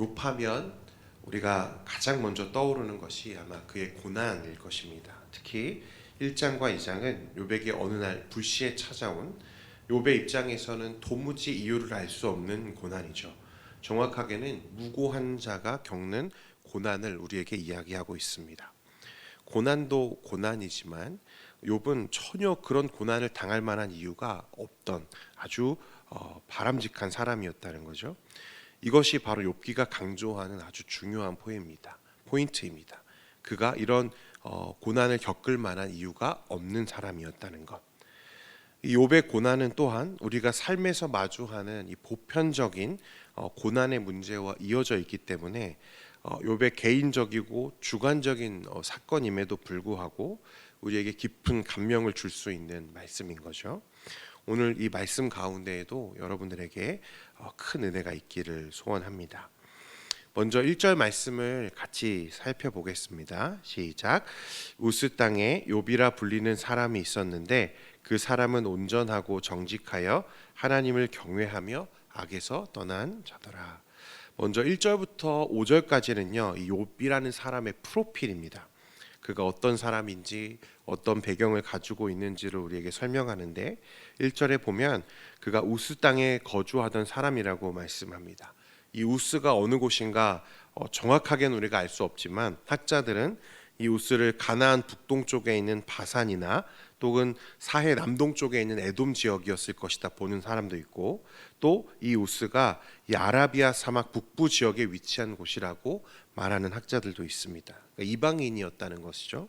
욥하면 우리가 가장 먼저 떠오르는 것이 아마 그의 고난일 것입니다. 특히 1장과 2장은 욥에게 어느 날 불시에 찾아온 욥의 입장에서는 도무지 이유를 알 수 없는 고난이죠. 정확하게는 무고한 자가 겪는 고난을 우리에게 이야기하고 있습니다. 고난도 고난이지만 욥은 전혀 그런 고난을 당할 만한 이유가 없던 아주 바람직한 사람이었다는 거죠. 이것이 바로 욥기가 강조하는 아주 중요한 포인트입니다. 그가 이런 고난을 겪을 만한 이유가 없는 사람이었다는 것. 이 욥의 고난은 또한 우리가 삶에서 마주하는 이 보편적인 고난의 문제와 이어져 있기 때문에 욥의 개인적이고 주관적인 사건임에도 불구하고 우리에게 깊은 감명을 줄 수 있는 말씀인 거죠. 오늘 이 말씀 가운데에도 여러분들에게 큰 은혜가 있기를 소원합니다. 먼저 1절 말씀을 같이 살펴보겠습니다. 시작. 우스 땅에 욥이라 불리는 사람이 있었는데 그 사람은 온전하고 정직하여 하나님을 경외하며 악에서 떠난 자더라. 먼저 1절부터 5절까지는요, 이 욥이라는 사람의 프로필입니다. 그가 어떤 사람인지 어떤 배경을 가지고 있는지를 우리에게 설명하는데 1절에 보면 그가 우스 땅에 거주하던 사람이라고 말씀합니다. 이 우스가 어느 곳인가 정확하게는 우리가 알 수 없지만 학자들은 이 우스를 가나안 북동쪽에 있는 바산이나 또는 사해 남동쪽에 있는 에돔 지역이었을 것이다 보는 사람도 있고, 또 이 우스가 이 아라비아 사막 북부 지역에 위치한 곳이라고 말하는 학자들도 있습니다. 그러니까 이방인이었다는 것이죠.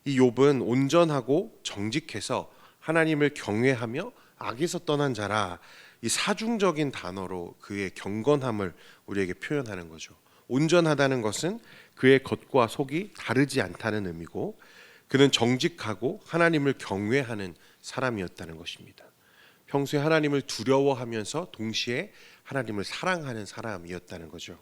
이 욥은 온전하고 정직해서 하나님을 경외하며 악에서 떠난 자라, 이 사중적인 단어로 그의 경건함을 우리에게 표현하는 거죠. 온전하다는 것은 그의 겉과 속이 다르지 않다는 의미고, 그는 정직하고 하나님을 경외하는 사람이었다는 것입니다. 평소에 하나님을 두려워하면서 동시에 하나님을 사랑하는 사람이었다는 거죠.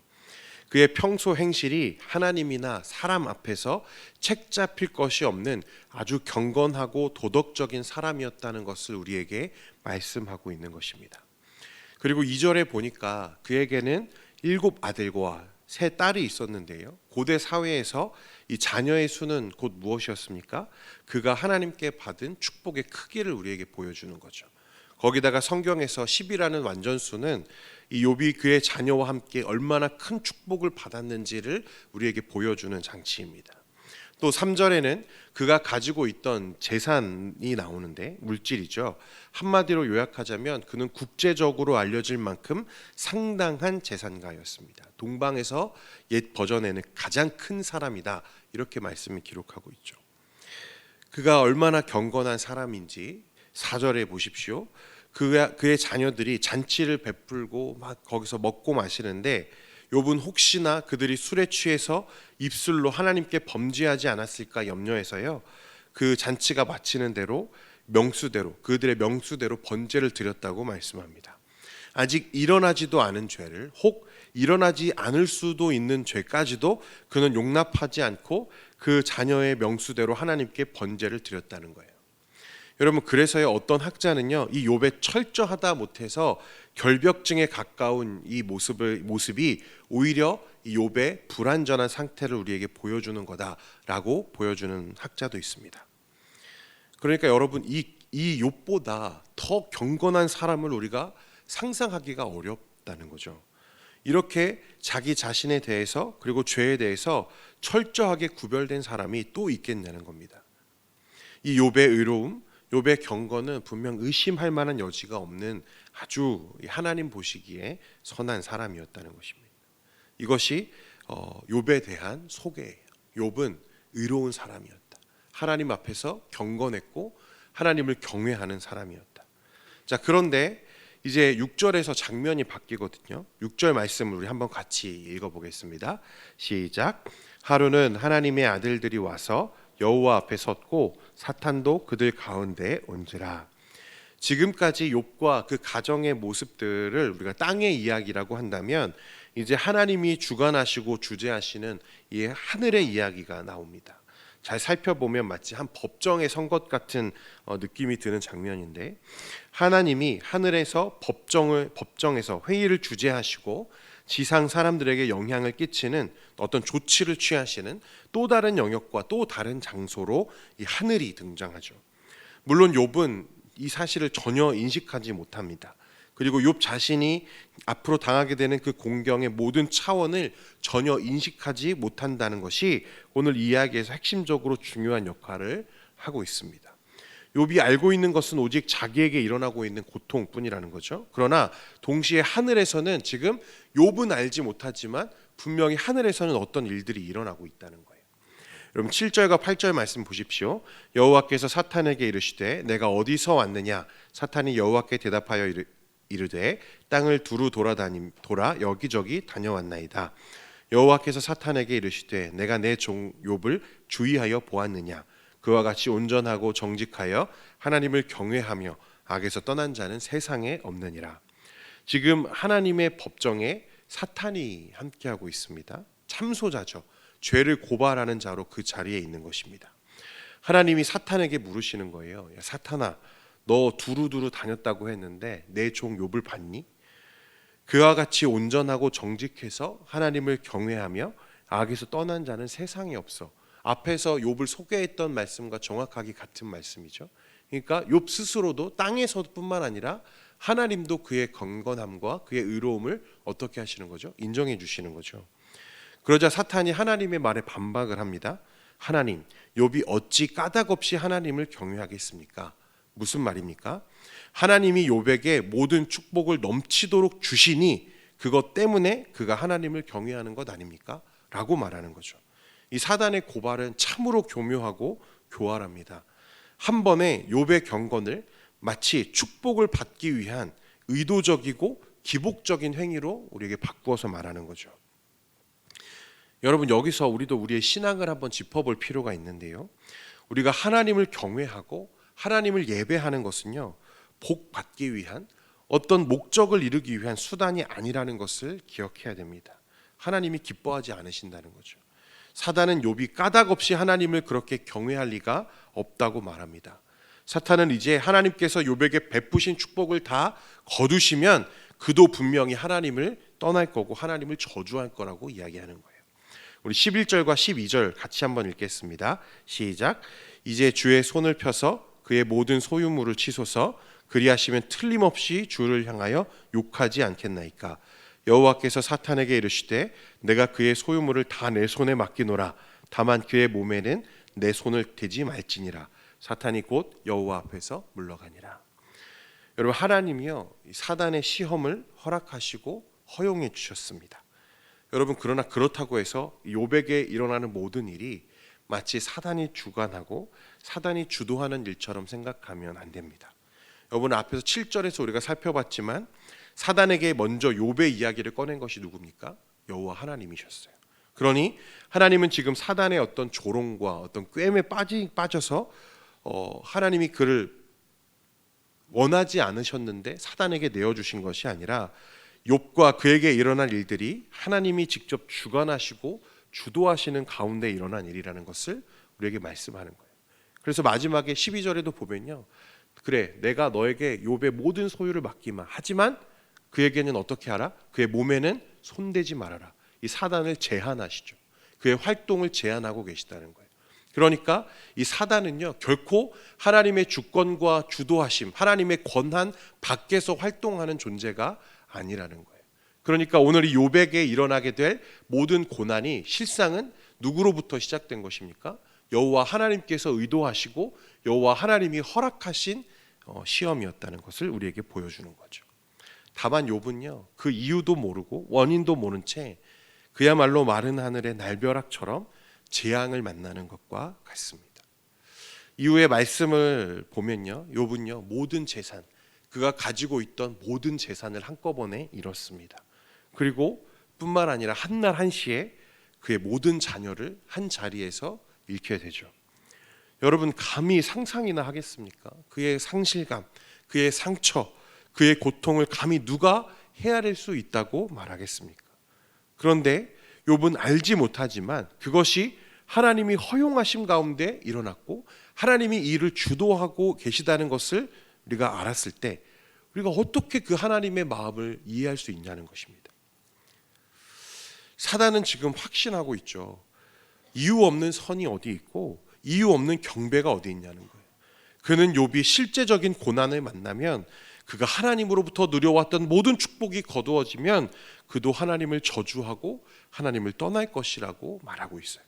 그의 평소 행실이 하나님이나 사람 앞에서 책 잡힐 것이 없는 아주 경건하고 도덕적인 사람이었다는 것을 우리에게 말씀하고 있는 것입니다. 그리고 2절에 보니까 그에게는 7 아들과 3 딸이 있었는데요, 고대 사회에서 이 자녀의 수는 곧 무엇이었습니까? 그가 하나님께 받은 축복의 크기를 우리에게 보여주는 거죠. 거기다가 성경에서 10이라는 완전수는 이 욥이 그의 자녀와 함께 얼마나 큰 축복을 받았는지를 우리에게 보여주는 장치입니다. 또 3절에는 그가 가지고 있던 재산이 나오는데, 물질이죠. 한마디로 요약하자면 그는 국제적으로 알려질 만큼 상당한 재산가였습니다. 동방에서 옛 버전에는 가장 큰 사람이다, 이렇게 말씀을 기록하고 있죠. 그가 얼마나 경건한 사람인지 4절에 보십시오. 그의 자녀들이 잔치를 베풀고 막 거기서 먹고 마시는데 욥은 혹시나 그들이 술에 취해서 입술로 하나님께 범죄하지 않았을까 염려해서요, 그 잔치가 마치는 대로 그들의 명수대로 번제를 드렸다고 말씀합니다. 아직 일어나지도 않은 죄를, 혹 일어나지 않을 수도 있는 죄까지도 그는 용납하지 않고 그 자녀의 명수대로 하나님께 번제를 드렸다는 거예요. 여러분, 그래서요, 어떤 학자는요, 이 욥의 철저하다 못해서 결벽증에 가까운 이 모습이 오히려 이 욥의 불완전한 상태를 우리에게 보여주는 거다라고 보여주는 학자도 있습니다. 그러니까 여러분, 이 욥보다 더 경건한 사람을 우리가 상상하기가 어렵다는 거죠. 이렇게 자기 자신에 대해서 그리고 죄에 대해서 철저하게 구별된 사람이 또 있겠냐는 겁니다. 이 욥의 의로움, 욥의 경건은 분명 의심할 만한 여지가 없는 아주 하나님 보시기에 선한 사람이었다는 것입니다. 이것이 욥에 대한 소개예요. 욥은 의로운 사람이었다. 하나님 앞에서 경건했고 하나님을 경외하는 사람이었다. 자, 그런데 이제 6절에서 장면이 바뀌거든요. 6절 말씀을 우리 한번 같이 읽어보겠습니다. 시작. 하루는 하나님의 아들들이 와서 여호와 앞에 섰고 사탄도 그들 가운데 온지라. 지금까지 욥과 그 가정의 모습들을 우리가 땅의 이야기라고 한다면, 이제 하나님이 주관하시고 주재하시는 이 하늘의 이야기가 나옵니다. 잘 살펴보면 마치 한 법정에 선 것 같은 느낌이 드는 장면인데, 하나님이 하늘에서 법정에서 회의를 주재하시고 지상 사람들에게 영향을 끼치는 어떤 조치를 취하시는 또 다른 영역과 또 다른 장소로 이 하늘이 등장하죠. 물론 욥은 이 사실을 전혀 인식하지 못합니다. 그리고 욥 자신이 앞으로 당하게 되는 그 공경의 모든 차원을 전혀 인식하지 못한다는 것이 오늘 이야기에서 핵심적으로 중요한 역할을 하고 있습니다. 욥이 알고 있는 것은 오직 자기에게 일어나고 있는 고통뿐이라는 거죠. 그러나 동시에 하늘에서는 지금 욥은 알지 못하지만 분명히 하늘에서는 어떤 일들이 일어나고 있다는 거예요. 여러분 7절과 8절 말씀 보십시오. 여호와께서 사탄에게 이르시되 내가 어디서 왔느냐? 사탄이 여호와께 대답하여 이르되 땅을 두루 돌아 여기저기 다녀왔나이다. 여호와께서 사탄에게 이르시되 내가 내 종 욥을 주의하여 보았느냐? 그와 같이 온전하고 정직하여 하나님을 경외하며 악에서 떠난 자는 세상에 없느니라. 지금 하나님의 법정에 사탄이 함께하고 있습니다. 참소자죠. 죄를 고발하는 자로 그 자리에 있는 것입니다. 하나님이 사탄에게 물으시는 거예요. 야, 사탄아, 너 두루두루 다녔다고 했는데 내 종 욥을 봤니? 그와 같이 온전하고 정직해서 하나님을 경외하며 악에서 떠난 자는 세상에 없어. 앞에서 욥을 소개했던 말씀과 정확하게 같은 말씀이죠. 그러니까 욥 스스로도 땅에서뿐만 아니라 하나님도 그의 경건함과 그의 의로움을 어떻게 하시는 거죠? 인정해 주시는 거죠. 그러자 사탄이 하나님의 말에 반박을 합니다. 하나님, 욥이 어찌 까닭없이 하나님을 경외하겠습니까? 무슨 말입니까? 하나님이 욥에게 모든 축복을 넘치도록 주시니 그것 때문에 그가 하나님을 경외하는 것 아닙니까? 라고 말하는 거죠. 이 사단의 고발은 참으로 교묘하고 교활합니다. 한 번에 욥의 경건을 마치 축복을 받기 위한 의도적이고 기복적인 행위로 우리에게 바꾸어서 말하는 거죠. 여러분 여기서 우리도 우리의 신앙을 한번 짚어볼 필요가 있는데요. 우리가 하나님을 경외하고 하나님을 예배하는 것은요. 복 받기 위한 어떤 목적을 이루기 위한 수단이 아니라는 것을 기억해야 됩니다. 하나님이 기뻐하지 않으신다는 거죠. 사단은 욥이 까닭없이 하나님을 그렇게 경외할 리가 없다고 말합니다. 사탄은 이제 하나님께서 욥에게 베푸신 축복을 다 거두시면 그도 분명히 하나님을 떠날 거고 하나님을 저주할 거라고 이야기하는 거예요. 우리 11절과 12절 같이 한번 읽겠습니다. 시작. 이제 주의 손을 펴서 그의 모든 소유물을 치소서. 그리하시면 틀림없이 주를 향하여 욕하지 않겠나이까. 여호와께서 사탄에게 이르시되 내가 그의 소유물을 다 내 손에 맡기노라. 다만 그의 몸에는 내 손을 대지 말지니라. 사탄이 곧 여호와 앞에서 물러가니라. 여러분 하나님이요 사단의 시험을 허락하시고 허용해 주셨습니다. 여러분 그러나 그렇다고 해서 욥에게 일어나는 모든 일이 마치 사단이 주관하고 사단이 주도하는 일처럼 생각하면 안 됩니다. 여러분 앞에서 7절에서 우리가 살펴봤지만 사단에게 먼저 욥의 이야기를 꺼낸 것이 누굽니까? 여호와 하나님이셨어요. 그러니 하나님은 지금 사단의 어떤 조롱과 어떤 꾀임에 빠져서 하나님이 그를 원하지 않으셨는데 사단에게 내어주신 것이 아니라 욥과 그에게 일어난 일들이 하나님이 직접 주관하시고 주도하시는 가운데 일어난 일이라는 것을 우리에게 말씀하는 거예요. 그래서 마지막에 12절에도 보면요. 그래 내가 너에게 욥의 모든 소유를 맡기마. 하지만 그에게는 어떻게 하라? 그의 몸에는 손대지 말아라. 이 사단을 제한하시죠. 그의 활동을 제한하고 계시다는 거예요. 그러니까 이 사단은요 결코 하나님의 주권과 주도하심, 하나님의 권한 밖에서 활동하는 존재가 아니라는 거예요. 그러니까 오늘 이 욥에게 일어나게 될 모든 고난이 실상은 누구로부터 시작된 것입니까? 여호와 하나님께서 의도하시고 여호와 하나님이 허락하신 시험이었다는 것을 우리에게 보여주는 거죠. 다만 욥은요 그 이유도 모르고 원인도 모른 채 그야말로 마른 하늘의 날벼락처럼 재앙을 만나는 것과 같습니다. 이후의 말씀을 보면요 욥은요 모든 재산, 그가 가지고 있던 모든 재산을 한꺼번에 잃었습니다. 그리고 뿐만 아니라 한날 한시에 그의 모든 자녀를 한 자리에서 잃게 되죠. 여러분 감히 상상이나 하겠습니까? 그의 상실감, 그의 상처, 그의 고통을 감히 누가 헤아릴 수 있다고 말하겠습니까? 그런데 욥은 알지 못하지만 그것이 하나님이 허용하심 가운데 일어났고 하나님이 이 일을 주도하고 계시다는 것을 우리가 알았을 때 우리가 어떻게 그 하나님의 마음을 이해할 수 있냐는 것입니다. 사단은 지금 확신하고 있죠. 이유 없는 선이 어디 있고 이유 없는 경배가 어디 있냐는 거예요. 그는 욥이 실제적인 고난을 만나면, 그가 하나님으로부터 누려왔던 모든 축복이 거두어지면 그도 하나님을 저주하고 하나님을 떠날 것이라고 말하고 있어요.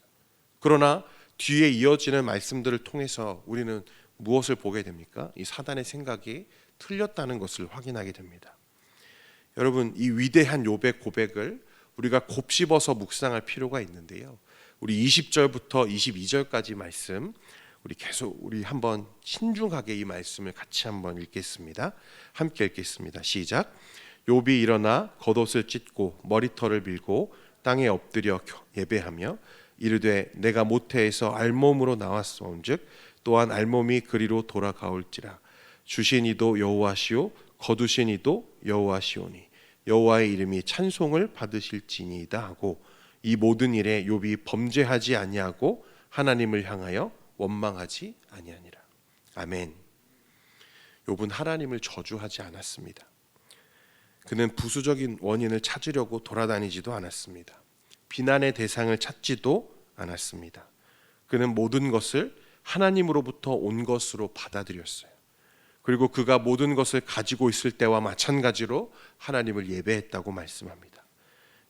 그러나 뒤에 이어지는 말씀들을 통해서 우리는 무엇을 보게 됩니까? 이 사단의 생각이 틀렸다는 것을 확인하게 됩니다. 여러분, 이 위대한 욥의 고백을 우리가 곱씹어서 묵상할 필요가 있는데요. 우리 20절부터 22절까지 말씀, 우리 한번 신중하게 이 말씀을 같이 한번 읽겠습니다. 함께 읽겠습니다. 시작. 욥이 일어나 겉옷을 찢고 머리털을 밀고 땅에 엎드려 예배하며 이르되 내가 모태에서 알몸으로 나왔사온즉 또한 알몸이 그리로 돌아가올지라. 주신 이도 여호와시오 거두신 이도 여호와시오니 여호와의 이름이 찬송을 받으실지니이다 하고, 이 모든 일에 욥이 범죄하지 아니하고 하나님을 향하여 원망하지 아니하니라. 아멘. 욥은 하나님을 저주하지 않았습니다. 그는 부수적인 원인을 찾으려고 돌아다니지도 않았습니다. 비난의 대상을 찾지도 않았습니다. 그는 모든 것을 하나님으로부터 온 것으로 받아들였어요. 그리고 그가 모든 것을 가지고 있을 때와 마찬가지로 하나님을 예배했다고 말씀합니다.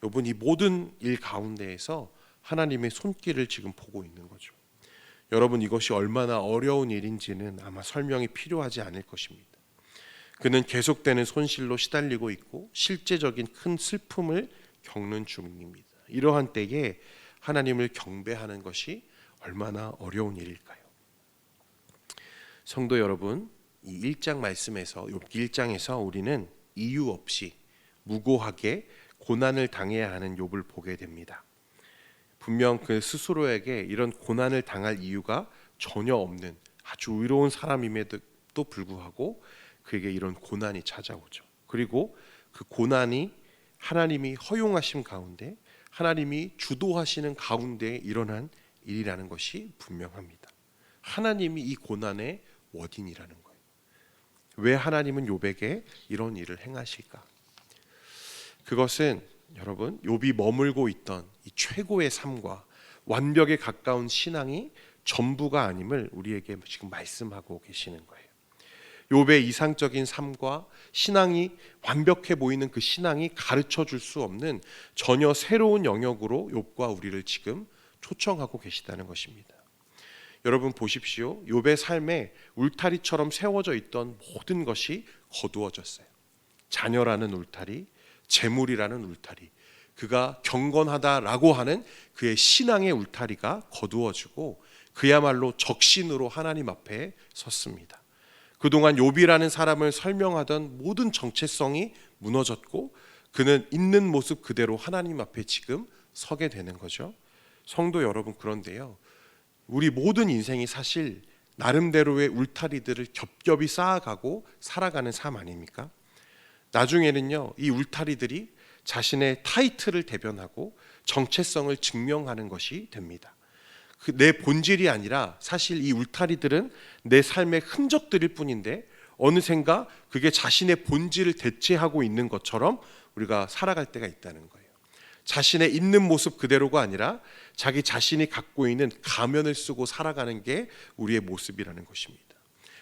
욥은 이 모든 일 가운데에서 하나님의 손길을 지금 보고 있는 거죠. 여러분, 이것이 얼마나 어려운 일인지는 아마 설명이 필요하지 않을 것입니다. 그는 계속되는 손실로 시달리고 있고 실제적인 큰 슬픔을 겪는 중입니다. 이러한 때에 하나님을 경배하는 것이 얼마나 어려운 일일까요? 성도 여러분, 이 1장 말씀에서, 욥기 1장에서 우리는 이유 없이 무고하게 고난을 당해야 하는 욥을 보게 됩니다. 분명 그 스스로에게 이런 고난을 당할 이유가 전혀 없는 아주 의로운 사람임에도 불구하고 그에게 이런 고난이 찾아오죠. 그리고 그 고난이 하나님이 허용하신 가운데, 하나님이 주도하시는 가운데 일어난 일이라는 것이 분명합니다. 하나님이 이 고난의 원인이라는 거예요. 왜 하나님은 욥에게 이런 일을 행하실까? 그것은 여러분, 욥이 머물고 있던 이 최고의 삶과 완벽에 가까운 신앙이 전부가 아님을 우리에게 지금 말씀하고 계시는 거예요. 욥의 이상적인 삶과 신앙이 완벽해 보이는 그 신앙이 가르쳐 줄 수 없는 전혀 새로운 영역으로 욥과 우리를 지금 초청하고 계시다는 것입니다. 여러분 보십시오. 욥의 삶에 울타리처럼 세워져 있던 모든 것이 거두어졌어요. 자녀라는 울타리, 재물이라는 울타리, 그가 경건하다라고 하는 그의 신앙의 울타리가 거두어지고 그야말로 적신으로 하나님 앞에 섰습니다. 그동안 욥이라는 사람을 설명하던 모든 정체성이 무너졌고 그는 있는 모습 그대로 하나님 앞에 지금 서게 되는 거죠. 성도 여러분, 그런데요, 우리 모든 인생이 사실 나름대로의 울타리들을 겹겹이 쌓아가고 살아가는 삶 아닙니까? 나중에는요, 이 울타리들이 자신의 타이틀을 대변하고 정체성을 증명하는 것이 됩니다. 내 본질이 아니라 사실 이 울타리들은 내 삶의 흔적들일 뿐인데 어느샌가 그게 자신의 본질을 대체하고 있는 것처럼 우리가 살아갈 때가 있다는 거예요. 자신의 있는 모습 그대로가 아니라 자기 자신이 갖고 있는 가면을 쓰고 살아가는 게 우리의 모습이라는 것입니다.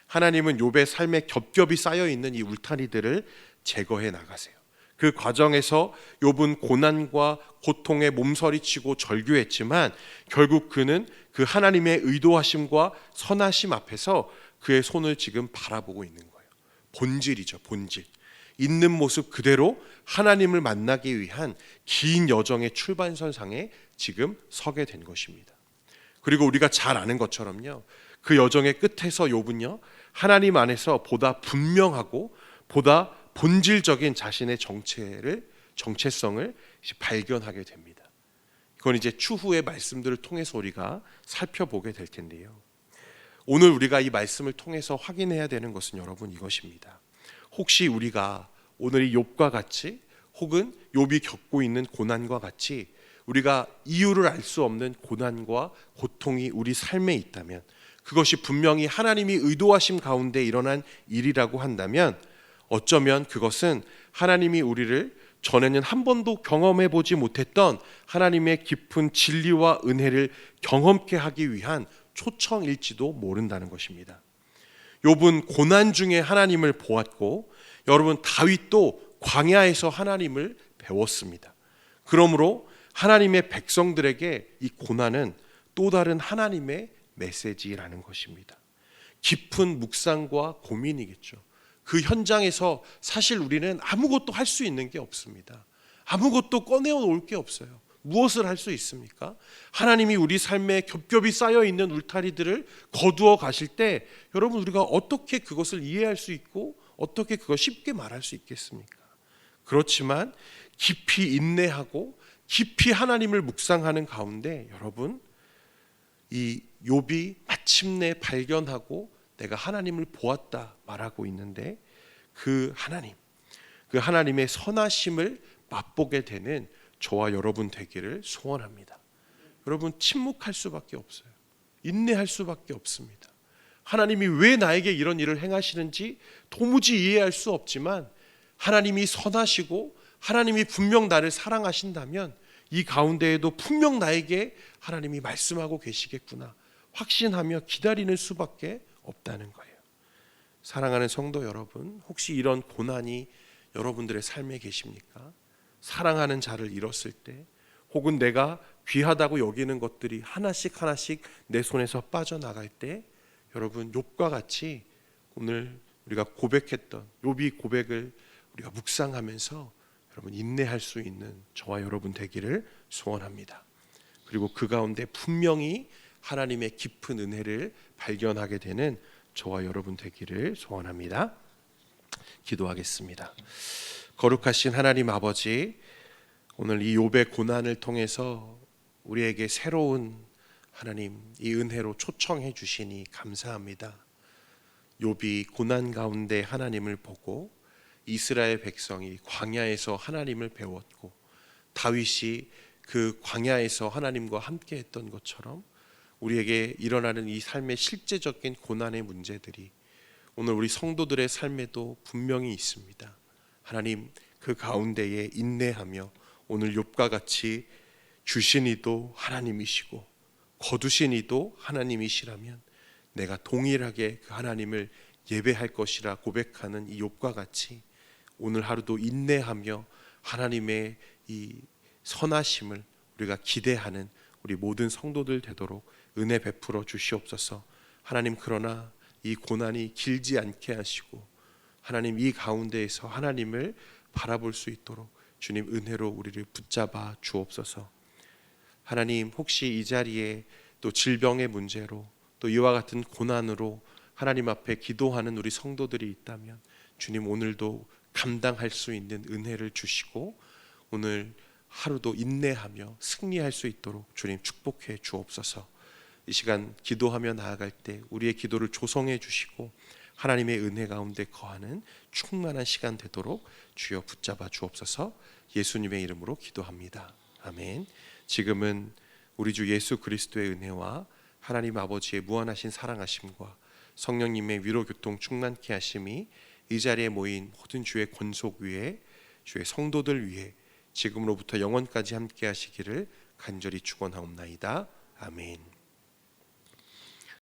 하나님은 욥의 삶에 겹겹이 쌓여 있는 이 울타리들을 제거해 나가세요. 그 과정에서 욥은 고난과 고통에 몸서리치고 절규했지만 결국 그는 그 하나님의 의도하심과 선하심 앞에서 그의 손을 지금 바라보고 있는 거예요. 본질이죠, 본질. 있는 모습 그대로 하나님을 만나기 위한 긴 여정의 출발선상에 지금 서게 된 것입니다. 그리고 우리가 잘 아는 것처럼요, 그 여정의 끝에서 욥은요, 하나님 안에서 보다 분명하고 보다 본질적인 자신의 정체성을 발견하게 됩니다. 그건 이제 추후의 말씀들을 통해서 우리가 살펴보게 될 텐데요. 오늘 우리가 이 말씀을 통해서 확인해야 되는 것은 여러분 이것입니다. 혹시 우리가 오늘 이 욥과 같이 혹은 욥이 겪고 있는 고난과 같이 우리가 이유를 알 수 없는 고난과 고통이 우리 삶에 있다면, 그것이 분명히 하나님이 의도하심 가운데 일어난 일이라고 한다면 어쩌면 그것은 하나님이 우리를 전에는 한 번도 경험해 보지 못했던 하나님의 깊은 진리와 은혜를 경험케 하기 위한 초청일지도 모른다는 것입니다. 욥은 고난 중에 하나님을 보았고, 여러분 다윗도 광야에서 하나님을 배웠습니다. 그러므로 하나님의 백성들에게 이 고난은 또 다른 하나님의 메시지라는 것입니다. 깊은 묵상과 고민이겠죠. 그 현장에서 사실 우리는 아무것도 할 수 있는 게 없습니다. 아무것도 꺼내어 놓을 게 없어요. 무엇을 할 수 있습니까? 하나님이 우리 삶에 겹겹이 쌓여 있는 울타리들을 거두어 가실 때 여러분 우리가 어떻게 그것을 이해할 수 있고 어떻게 그걸 쉽게 말할 수 있겠습니까? 그렇지만 깊이 인내하고 깊이 하나님을 묵상하는 가운데 여러분 이 욥이 마침내 발견하고 내가 하나님을 보았다 말하고 있는데 그 하나님의 선하심을 맛보게 되는 저와 여러분 되기를 소원합니다. 여러분 침묵할 수밖에 없어요. 인내할 수밖에 없습니다. 하나님이 왜 나에게 이런 일을 행하시는지 도무지 이해할 수 없지만 하나님이 선하시고 하나님이 분명 나를 사랑하신다면 이 가운데에도 분명 나에게 하나님이 말씀하고 계시겠구나 확신하며 기다리는 수밖에 없다는 거예요. 사랑하는 성도 여러분, 혹시 이런 고난이 여러분들의 삶에 계십니까? 사랑하는 자를 잃었을 때, 혹은 내가 귀하다고 여기는 것들이 하나씩 하나씩 내 손에서 빠져나갈 때, 여러분 욥과 같이 오늘 우리가 고백했던 욥이 고백을 우리가 묵상하면서 여러분 인내할 수 있는 저와 여러분 되기를 소원합니다. 그리고 그 가운데 분명히 하나님의 깊은 은혜를 발견하게 되는 저와 여러분 되기를 소원합니다. 기도하겠습니다. 거룩하신 하나님 아버지, 오늘 이 욥의 고난을 통해서 우리에게 새로운 하나님 이 은혜로 초청해 주시니 감사합니다. 욥이 고난 가운데 하나님을 보고 이스라엘 백성이 광야에서 하나님을 배웠고 다윗이 그 광야에서 하나님과 함께 했던 것처럼 우리에게 일어나는 이 삶의 실제적인 고난의 문제들이 오늘 우리 성도들의 삶에도 분명히 있습니다. 하나님 그 가운데에 인내하며 오늘 욥과 같이 주신 이도 하나님이시고 거두신 이도 하나님이시라면 내가 동일하게 그 하나님을 예배할 것이라 고백하는 이 욥과 같이 오늘 하루도 인내하며 하나님의 이 선하심을 우리가 기대하는 우리 모든 성도들 되도록 은혜 베풀어 주시옵소서. 하나님, 그러나 이 고난이 길지 않게 하시고 하나님 이 가운데에서 하나님을 바라볼 수 있도록 주님 은혜로 우리를 붙잡아 주옵소서. 하나님, 혹시 이 자리에 또 질병의 문제로 또 이와 같은 고난으로 하나님 앞에 기도하는 우리 성도들이 있다면 주님 오늘도 감당할 수 있는 은혜를 주시고 오늘 하루도 인내하며 승리할 수 있도록 주님 축복해 주옵소서. 이 시간 기도하며 나아갈 때 우리의 기도를 조성해 주시고 하나님의 은혜 가운데 거하는 충만한 시간 되도록 주여 붙잡아 주옵소서. 예수님의 이름으로 기도합니다. 아멘. 지금은 우리 주 예수 그리스도의 은혜와 하나님 아버지의 무한하신 사랑하심과 성령님의 위로 교통 충만케 하심이 이 자리에 모인 모든 주의 권속 위에 주의 성도들 위에 지금으로부터 영원까지 함께 하시기를 간절히 축원하옵나이다. 아멘.